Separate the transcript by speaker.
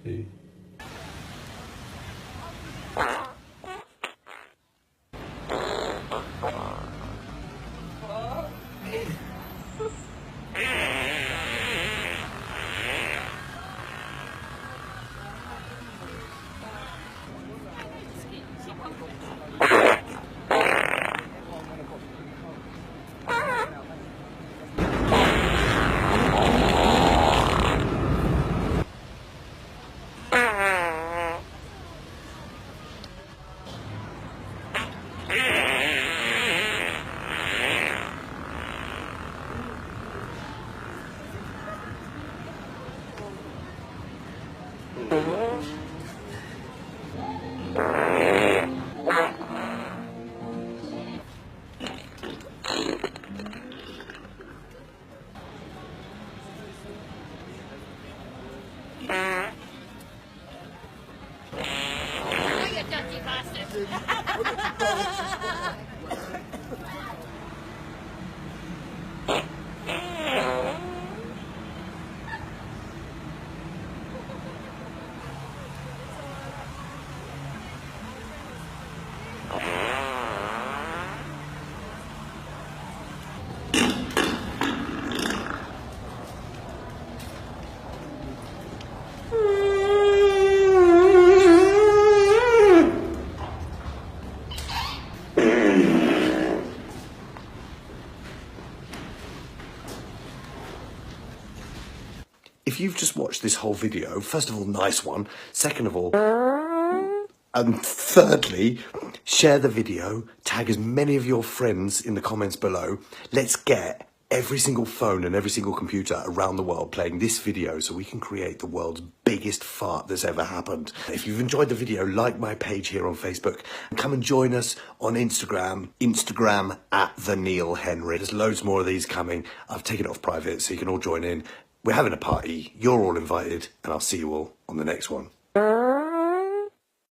Speaker 1: Hey.
Speaker 2: If you've just watched this whole video, first of all, nice one. Second of all, and thirdly, share the video, tag as many of your friends in the comments below. Let's get every single phone and every single computer around the world playing this video so we can create the world's biggest fart that's ever happened. If you've enjoyed the video, like my page here on Facebook and come and join us on Instagram at the Neil Henry. There's loads more of these coming. I've taken it off private so you can all join in. We're having a party, you're all invited, and I'll see you all on the next one.